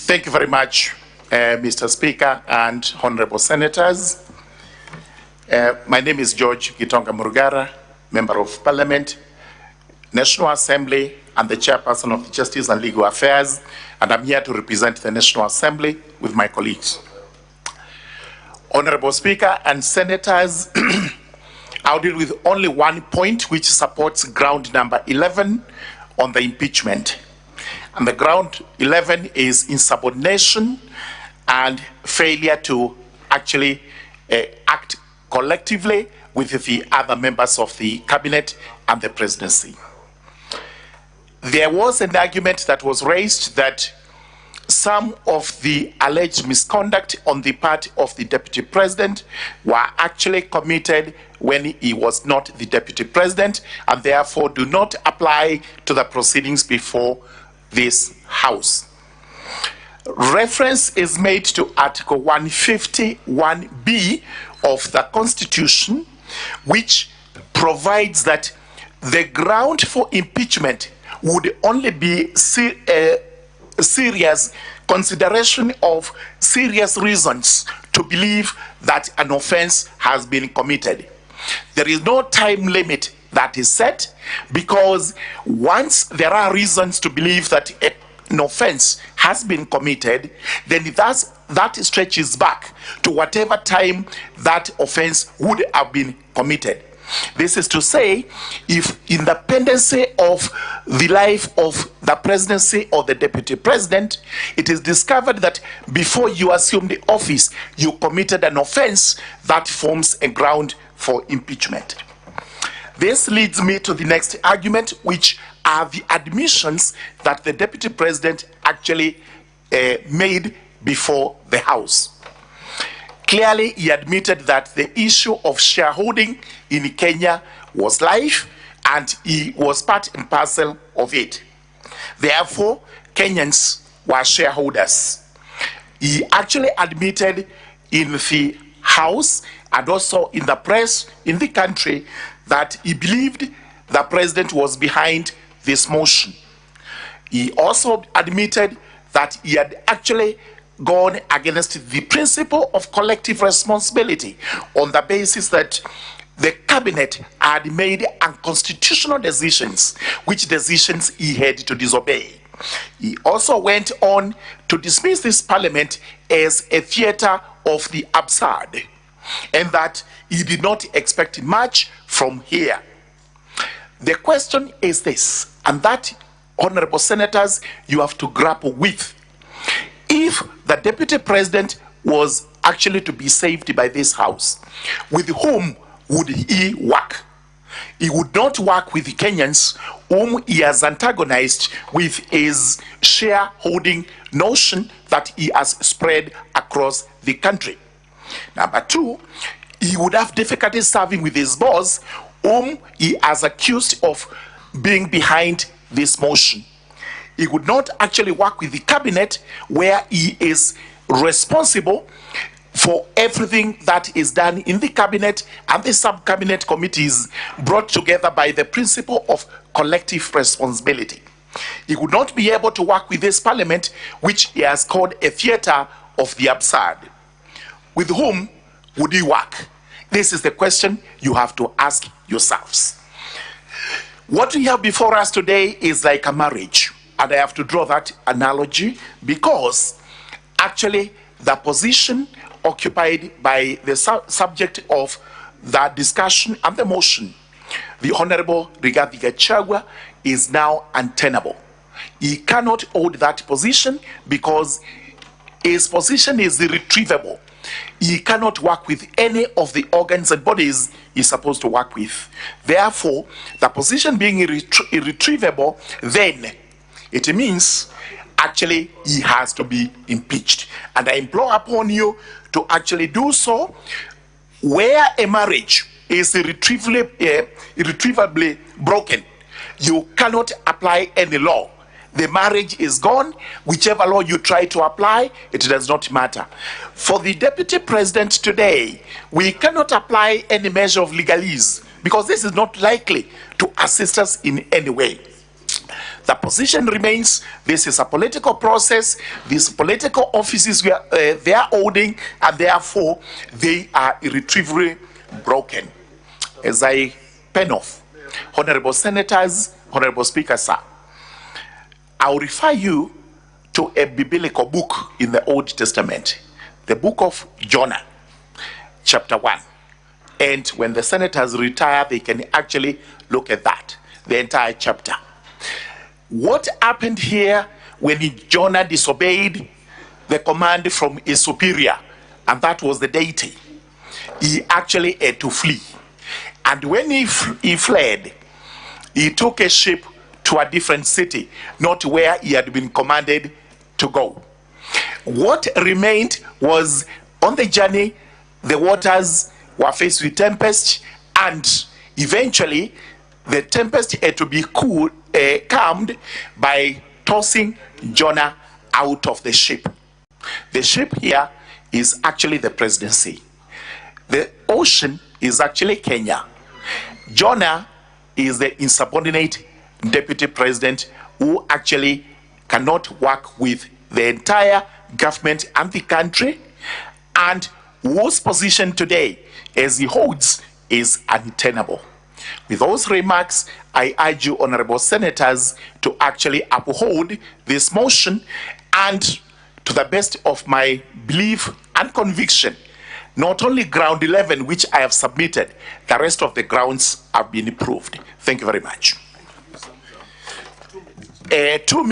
Thank you very much, Mr. Speaker and Honorable Senators. My name is George Murungara, Member of Parliament, National Assembly, and the Chairperson of Justice and Legal Affairs, and I'm here to represent the National Assembly with my colleagues. Honorable Speaker and Senators, I'll deal with only one point which supports ground number 11 on the impeachment. And the ground 11 is insubordination and failure to actually act collectively with the other members of the cabinet and the presidency. There was an argument that was raised that some of the alleged misconduct on the part of the deputy president were actually committed when he was not the deputy president and therefore do not apply to the proceedings before this House. Reference is made to Article 151B of the Constitution, which provides that the ground for impeachment would only be serious consideration of serious reasons to believe that an offense has been committed. There is no time limit that is set, because once there are reasons to believe that an offense has been committed, then that stretches back to whatever time that offense would have been committed. This is to say, if in the pendency of the life of the presidency or the deputy president, it is discovered that before you assume the office, you committed an offense, that forms a ground for impeachment. This leads me to the next argument, which are the admissions that the deputy president actually made before the House. Clearly, he admitted that the issue of shareholding in Kenya was live and he was part and parcel of it. Therefore, Kenyans were shareholders. He actually admitted in the House and also in the press in the country that he believed the president was behind this motion. He also admitted that he had actually gone against the principle of collective responsibility on the basis that the cabinet had made unconstitutional decisions, which decisions he had to disobey. He also went on to dismiss this parliament as a theater of the absurd, and that he did not expect much from here. The question is this, and that, honorable senators, you have to grapple with. If the deputy president was actually to be saved by this House, with whom would he work? He would not work with the Kenyans whom he has antagonized with his shareholding notion that he has spread across the country. Number two, he would have difficulty serving with his boss, whom he has accused of being behind this motion. He would not actually work with the cabinet, where he is responsible for everything that is done in the cabinet and the sub-cabinet committees brought together by the principle of collective responsibility. He would not be able to work with this parliament, which he has called a theater of the absurd. With whom would he work? This is the question you have to ask yourselves. What we have before us today is like a marriage, and I have to draw that analogy because actually the position occupied by the subject of the discussion and the motion, the Honorable Rigathi Gachagua, is now untenable. He cannot hold that position because his position is irretrievable. He cannot work with any of the organs and bodies he's supposed to work with. Therefore, the position being irretrievable, then it means actually he has to be impeached. And I implore upon you to actually do so. Where a marriage is irretrievably broken, you cannot apply any law. The marriage is gone. Whichever law you try to apply, it does not matter. For the deputy president today, we cannot apply any measure of legalese because this is not likely to assist us in any way. The position remains, this is a political process, these political offices they are holding, and therefore they are irretrievably broken. As I pen off, Honorable Senators, Honorable Speaker, sir, I will refer you to a biblical book in the Old Testament, the book of Jonah, chapter 1. And when the senators retire, they can actually look at that, the entire chapter. What happened here when Jonah disobeyed the command from his superior, and that was the deity? He actually had to flee. And when he fled, he took a ship to a different city, not where he had been commanded to go. What remained was, on the journey, the waters were faced with tempest, and eventually the tempest had to be calmed by tossing Jonah out of the ship. The ship here is actually the presidency. The ocean is actually Kenya. Jonah is the insubordinate deputy president who actually cannot work with the entire government and the country, and whose position today, as he holds, is untenable. With those remarks, I urge you, honorable senators, to actually uphold this motion, and to the best of my belief and conviction, not only ground 11, which I have submitted, the rest of the grounds have been approved. Thank you very much. 2 minutes.